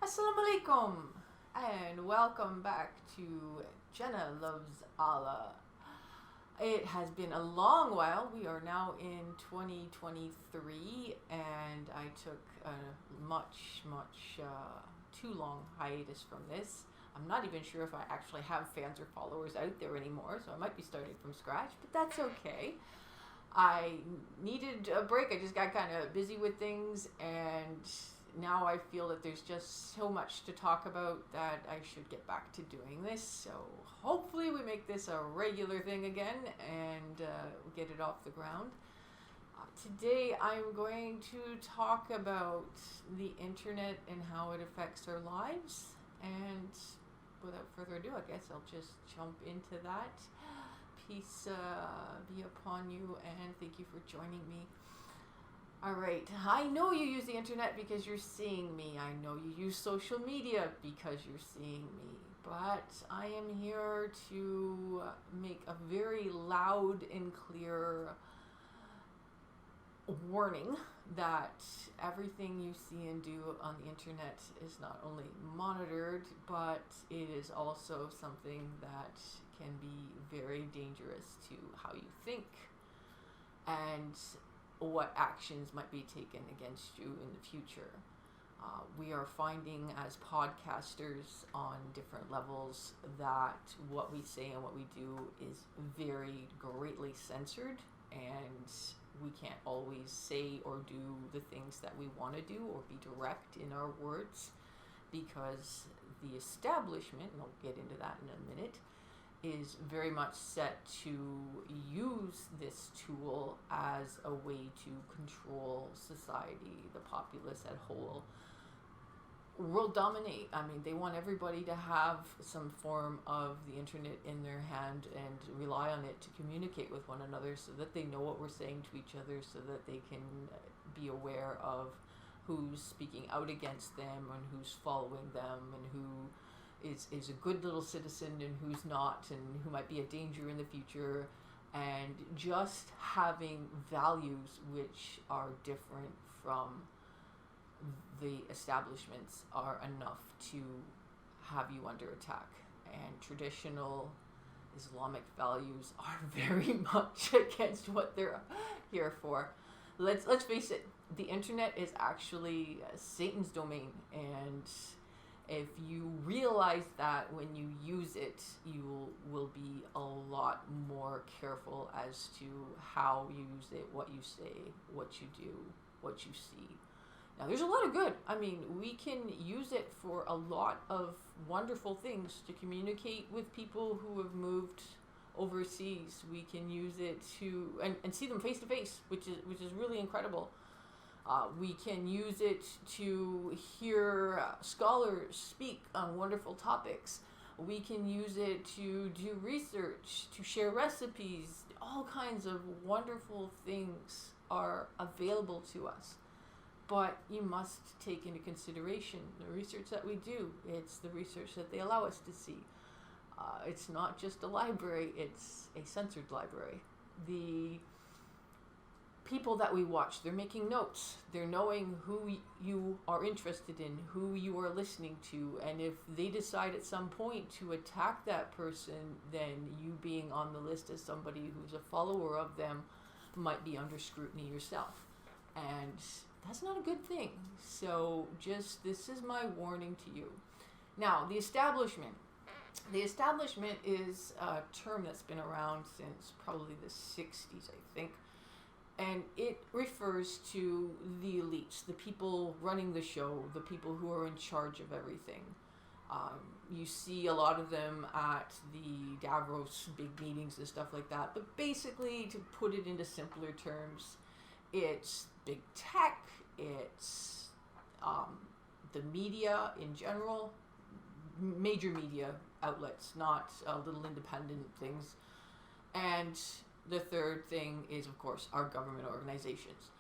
As-salamu alaykum, and welcome back to Jenna Loves Allah. It has been a long while. We are now in 2023, and I took a much too long hiatus from this. I'm not even sure if I actually have fans or followers out there anymore, so I might be starting from scratch, but that's okay. I needed a break. I just got kind of busy with things, and now I feel that there's just so much to talk about that I should get back to doing this. So hopefully we make this a regular thing again and get it off the ground. Today I'm going to talk about the internet and how it affects our lives. And without further ado, I guess I'll just jump into that. Peace be upon you, and thank you for joining me. Alright, I know you use the internet because you're seeing me. I know you use social media because you're seeing me. But I am here to make a very loud and clear warning that everything you see and do on the internet is not only monitored, but it is also something that can be very dangerous to how you think and what actions might be taken against you in the future. We are finding as podcasters on different levels that what we say and what we do is very greatly censored, and we can't always say or do the things that we want to do or be direct in our words, because the establishment, and I'll get into that in a minute, is very much set to use this tool as a way to control society, the populace at whole. World dominate. I mean, they want everybody to have some form of the internet in their hand and rely on it to communicate with one another, so that they know what we're saying to each other, so that they can be aware of who's speaking out against them and who's following them and who is a good little citizen and who's not, and who might be a danger in the future, and just having values which are different from the establishments are enough to have you under attack. And traditional Islamic values are very much against what they're here for. Let's face it, the internet is actually Satan's domain, and if you realize that when you use it, you will be a lot more careful as to how you use it, what you say, what you do, what you see. Now, there's a lot of good. I mean, we can use it for a lot of wonderful things to communicate with people who have moved overseas. We can use it to and see them face to face, which is really incredible. We can use it to hear scholars speak on wonderful topics. We can use it to do research, to share recipes. All kinds of wonderful things are available to us. But you must take into consideration the research that we do. It's the research that they allow us to see. It's not just a library, it's a censored library. The people that we watch, they're making notes. They're knowing who you are interested in, who you are listening to, and if they decide at some point to attack that person, then you being on the list as somebody who's a follower of them might be under scrutiny yourself. And that's not a good thing. So this is my warning to you. Now, the establishment. The establishment is a term that's been around since probably the 60s, I think. And it refers to the elites, the people running the show, the people who are in charge of everything. You see a lot of them at the Davos big meetings and stuff like that. But basically, to put it into simpler terms, it's big tech, it's the media in general, major media outlets, not little independent things. And the third thing is, of course, our government organizations.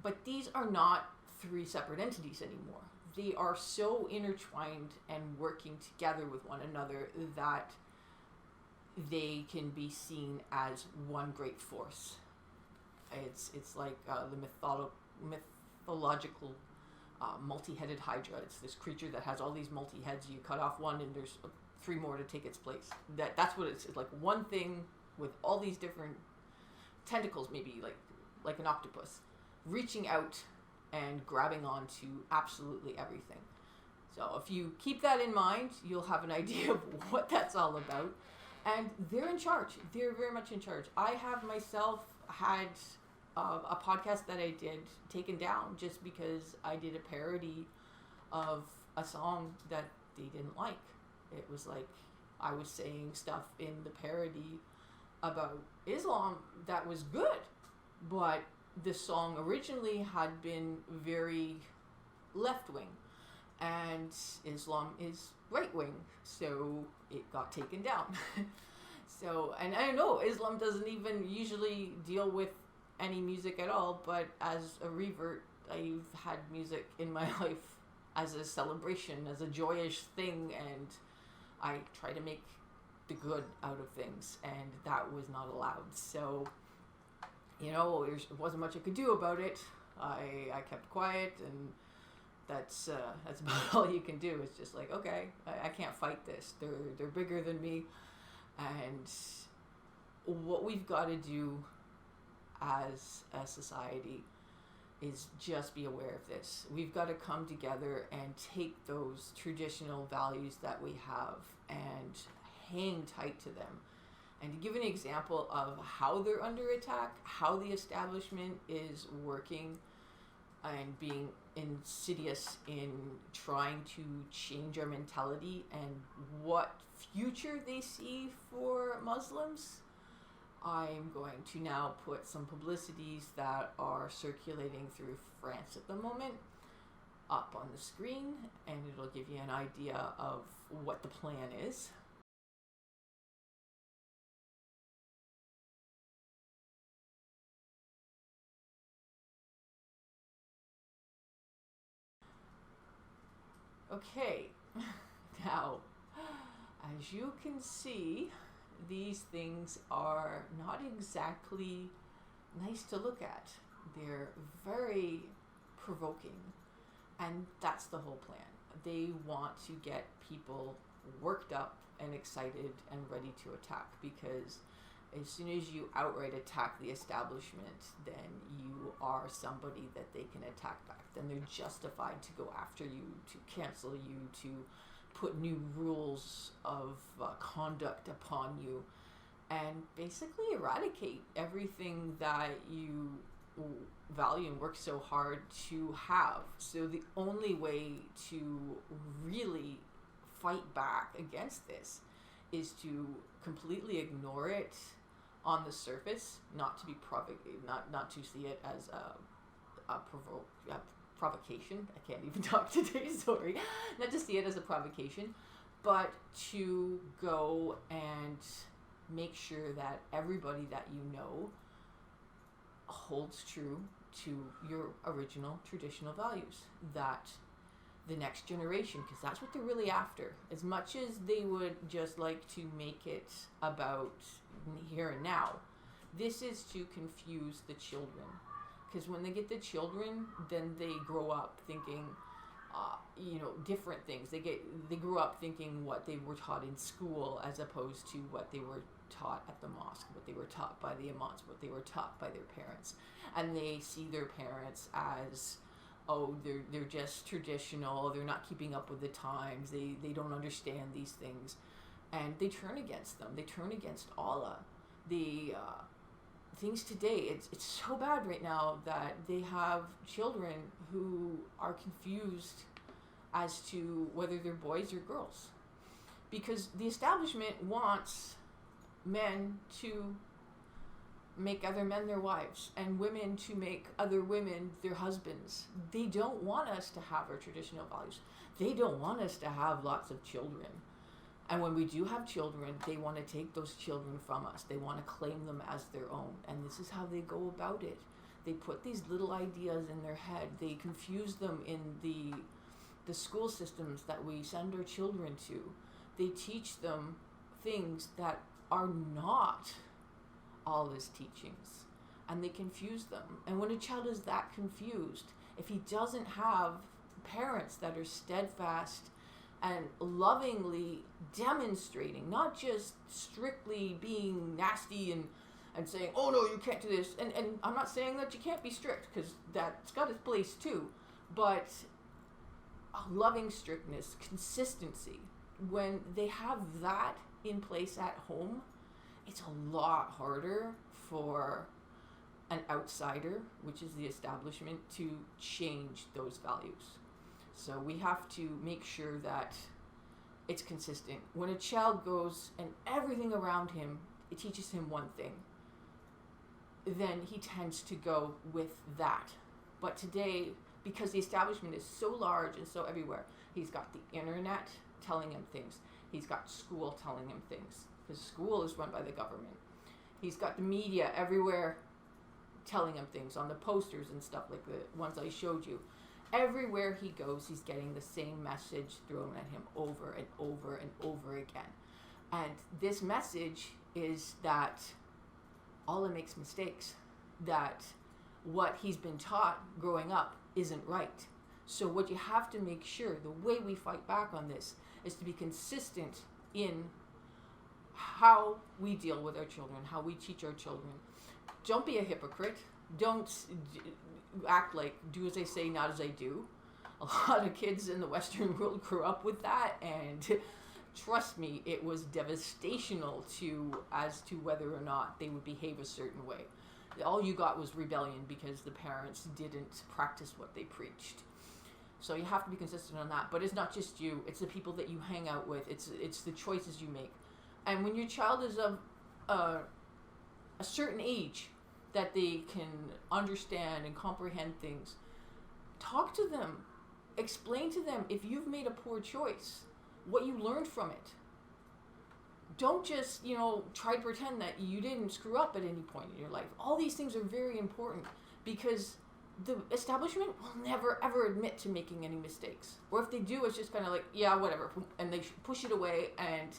But these are not three separate entities anymore. They are so intertwined and working together with one another that they can be seen as one great force. It's like the mythological multi-headed hydra. It's this creature that has all these multi-heads. You cut off one and there's 3 more to take its place. That's what it's like, one thing with all these different tentacles, maybe like an octopus, reaching out and grabbing onto absolutely everything. So if you keep that in mind, you'll have an idea of what that's all about. And they're in charge. They're very much in charge. I have myself had a podcast that I did taken down just because I did a parody of a song that they didn't like. It was like I was saying stuff in the parody about Islam that was good, but the song originally had been very left-wing, and Islam is right-wing, so it got taken down. So, and I know Islam doesn't even usually deal with any music at all, but as a revert, I've had music in my life as a celebration, as a joyous thing, and I try to make the good out of things, and that was not allowed. So, you know, there wasn't much I could do about it. I kept quiet, and that's about all you can do. It's just like, okay, I can't fight this. They're bigger than me, and what we've got to do as a society is just be aware of this. We've got to come together and take those traditional values that we have and hang tight to them. And to give an example of how they're under attack, how the establishment is working and being insidious in trying to change our mentality and what future they see for Muslims, I'm going to now put some publicities that are circulating through France at the moment up on the screen, and it'll give you an idea of what the plan is. Okay, now, as you can see, these things are not exactly nice to look at. They're very provoking, and that's the whole plan. They want to get people worked up and excited and ready to attack, because as soon as you outright attack the establishment, then you are somebody that they can attack back. Then they're justified to go after you, to cancel you, to put new rules of conduct upon you, and basically eradicate everything that you value and work so hard to have. So the only way to really fight back against this is to completely ignore it on the surface, not to be not to see it as a provocation. I can't even talk today, sorry. Not to see it as a provocation, but to go and make sure that everybody that you know holds true to your original traditional values, that the next generation, because that's what they're really after. As much as they would just like to make it about here and now, this is to confuse the children. Because when they get the children, then they grow up thinking, different things. They grew up thinking what they were taught in school as opposed to what they were taught at the mosque, what they were taught by the imams, what they were taught by their parents. And they see their parents as, oh, they're just traditional, they're not keeping up with the times, they don't understand these things. And they turn against them. They turn against Allah. The things today, it's so bad right now that they have children who are confused as to whether they're boys or girls. Because the establishment wants men to make other men their wives and women to make other women their husbands. They don't want us to have our traditional values. They don't want us to have lots of children. And when we do have children, they want to take those children from us. They want to claim them as their own. And this is how they go about it. They put these little ideas in their head. They confuse them in the school systems that we send our children to. They teach them things that are not Allah's teachings. And they confuse them. And when a child is that confused, if he doesn't have parents that are steadfast and lovingly demonstrating, not just strictly being nasty and saying, oh no, you can't do this. And I'm not saying that you can't be strict, because that's got its place too. But loving strictness, consistency, when they have that in place at home, it's a lot harder for an outsider, which is the establishment, to change those values. So we have to make sure that it's consistent. When a child goes and everything around him, it teaches him one thing, then he tends to go with that. But today, because the establishment is so large and so everywhere, he's got the internet telling him things. He's got school telling him things, because school is run by the government. He's got the media everywhere telling him things on the posters and stuff like the ones I showed you. Everywhere he goes, he's getting the same message thrown at him over and over and over again. And this message is that Allah makes mistakes, that what he's been taught growing up isn't right. So what you have to make sure, the way we fight back on this, is to be consistent in how we deal with our children, how we teach our children. Don't be a hypocrite. Don't act like do as I say, not as I do. A lot of kids in the Western world grew up with that, and trust me, it was devastational as to whether or not they would behave a certain way. All you got was rebellion because the parents didn't practice what they preached. So you have to be consistent on that. But it's not just you, it's the people that you hang out with, it's the choices you make. And when your child is of a certain age that they can understand and comprehend things, talk to them, explain to them if you've made a poor choice, what you learned from it. Don't just, try to pretend that you didn't screw up at any point in your life. All these things are very important, because the establishment will never ever admit to making any mistakes. Or if they do, it's just kind of like, yeah, whatever, and they push it away, and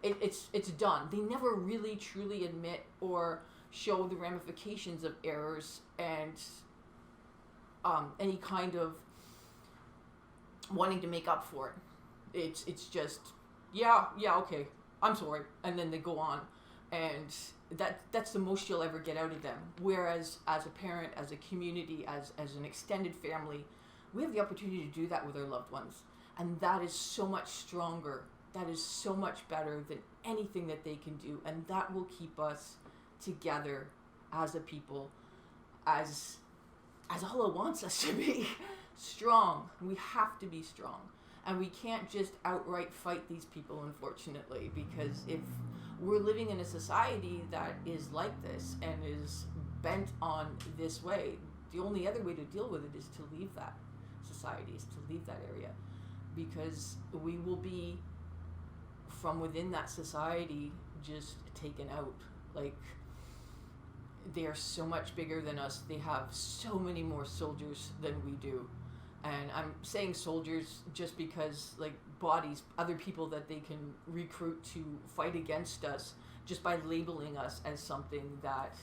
it's done. They never really truly admit or show the ramifications of errors and any kind of wanting to make up for it. It's just, yeah, okay, I'm sorry, and then they go on, and that's the most you'll ever get out of them. Whereas as a parent, as a community, as an extended family, we have the opportunity to do that with our loved ones, and that is so much stronger. That is so much better than anything that they can do, and that will keep us together as a people, as Allah wants us to be strong. We have to be strong, and we can't just outright fight these people, unfortunately, because if we're living in a society that is like this and is bent on this way, the only other way to deal with it is to leave that society, is to leave that area, because we will be from within that society just taken out. Like, they are so much bigger than us. They have so many more soldiers than we do. And I'm saying soldiers just because, like, bodies, other people that they can recruit to fight against us, just by labeling us as something that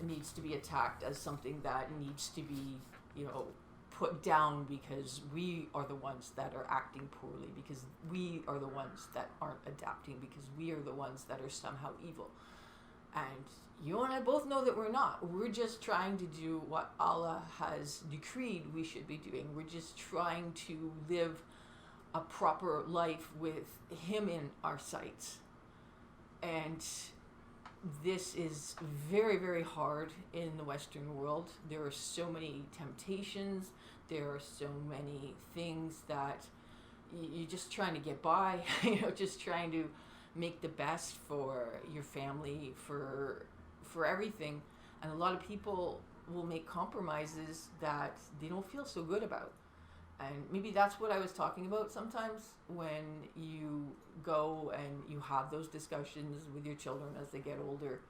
needs to be attacked, as something that needs to be, put down, because we are the ones that are acting poorly, because we are the ones that aren't adapting, because we are the ones that are somehow evil. And you and I both know that we're not. We're just trying to do what Allah has decreed we should be doing. We're just trying to live a proper life with Him in our sights. And this is very, very hard in the Western world. There are so many temptations. There are so many things that you're just trying to get by, just trying to make the best for your family, for everything. And a lot of people will make compromises that they don't feel so good about. And maybe that's what I was talking about sometimes, when you go and you have those discussions with your children as they get older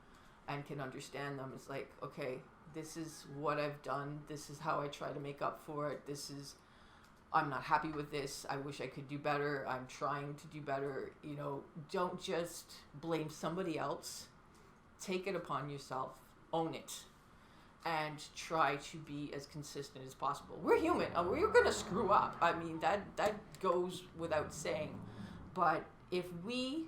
and can understand them. It's like, okay, this is what I've done. This is how I try to make up for it. I'm not happy with this. I wish I could do better. I'm trying to do better. Don't just blame somebody else. Take it upon yourself. Own it. and try to be as consistent as possible. We're human, and we're gonna screw up. I mean, that goes without saying. But if we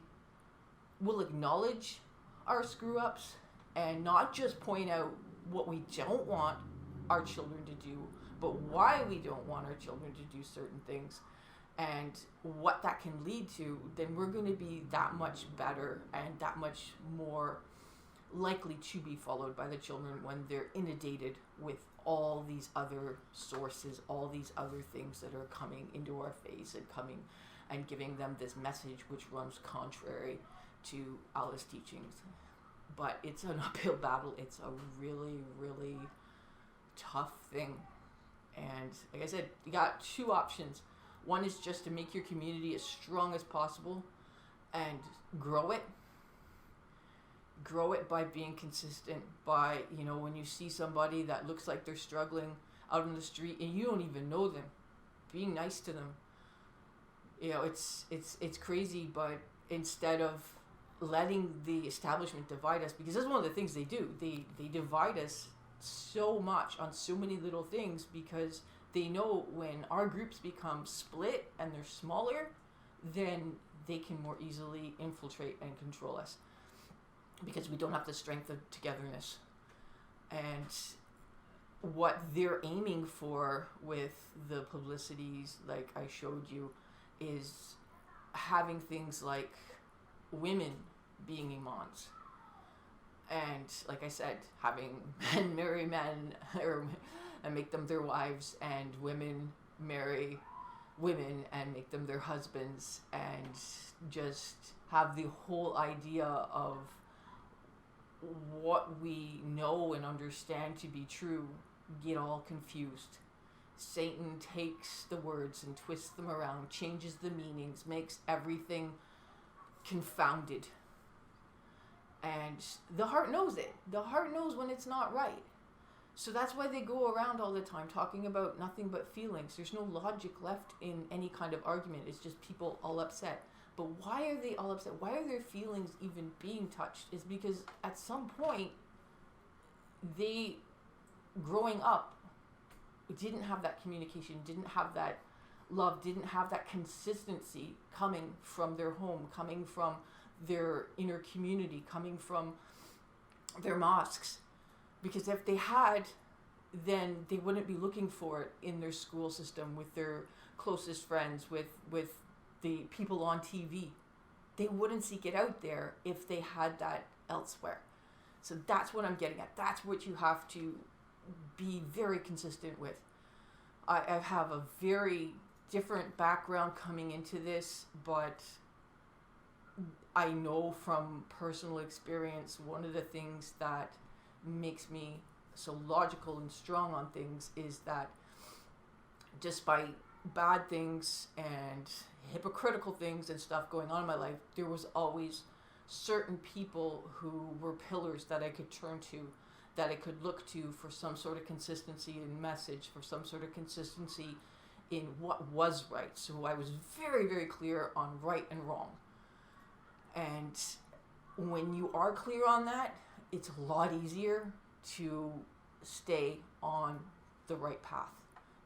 will acknowledge our screw ups and not just point out what we don't want our children to do, but why we don't want our children to do certain things and what that can lead to, then we're going to be that much better and that much more likely to be followed by the children when they're inundated with all these other sources, all these other things that are coming into our face and coming and giving them this message which runs contrary to Allah's teachings. But it's an uphill battle. It's a really, really tough thing. And like I said, you got two options. One is just to make your community as strong as possible and grow it. Grow it by being consistent, by, you know, when you see somebody that looks like they're struggling out on the street and you don't even know them, being nice to them. You know, it's crazy, but instead of letting the establishment divide us, because that's one of the things they do. They divide us so much on so many little things because they know when our groups become split and they're smaller, then they can more easily infiltrate and control us because we don't have the strength of togetherness. And what they're aiming for with the publicities, like I showed you, is having things like women being imams, and like I said, having men marry men and make them their wives, and women marry women and make them their husbands, and just have the whole idea of what we know and understand to be true get all confused. Satan takes the words and twists them around, changes the meanings, makes everything confounded. And the heart knows it. The heart knows when it's not right. So that's why they go around all the time talking about nothing but feelings. There's no logic left in any kind of argument. It's just people all upset. But why are they all upset? Why are their feelings even being touched? It's because at some point, they, growing up, didn't have that communication, didn't have that love, didn't have that consistency coming from their home, coming from their inner community, coming from their mosques. Because if they had, then they wouldn't be looking for it in their school system, with their closest friends, with the people on TV. They wouldn't seek it out there if they had that elsewhere. So that's what I'm getting at. That's what you have to be very consistent with. I have a very different background coming into this, but I know from personal experience, one of the things that makes me so logical and strong on things is that despite bad things and hypocritical things and stuff going on in my life, there was always certain people who were pillars that I could turn to, that I could look to for some sort of consistency in message, for some sort of consistency in what was right. So I was very, very clear on right and wrong. And when you are clear on that, it's a lot easier to stay on the right path,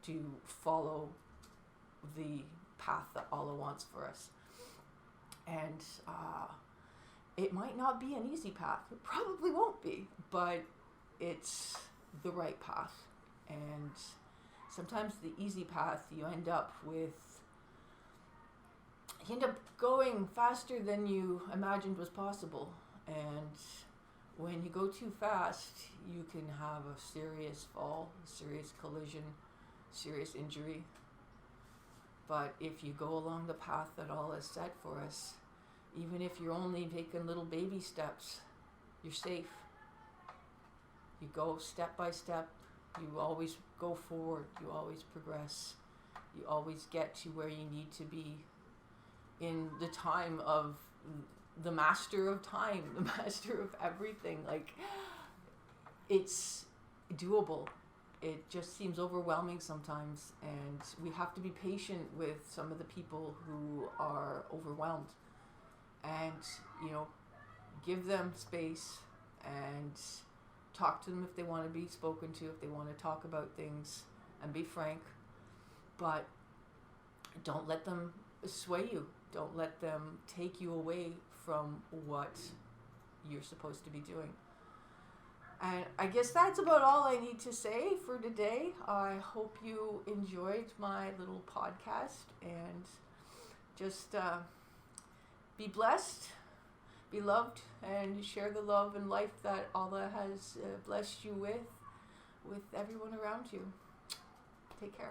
to follow the path that Allah wants for us. And it might not be an easy path. It probably won't be, but it's the right path. And sometimes the easy path, you end up going faster than you imagined was possible. And when you go too fast, you can have a serious fall, a serious collision, serious injury. But if you go along the path that Allah has set for us, even if you're only taking little baby steps, you're safe. You go step by step. You always go forward. You always progress. You always get to where you need to be in the time of the master of time, the master of everything. Like, it's doable. It just seems overwhelming sometimes, and we have to be patient with some of the people who are overwhelmed, and give them space and talk to them if they want to be spoken to, if they want to talk about things, and be frank. But don't let them sway you. Don't let them take you away from what you're supposed to be doing. And I guess that's about all I need to say for today. I hope you enjoyed my little podcast, and just be blessed, be loved, and share the love and life that Allah has blessed you with everyone around you. Take care.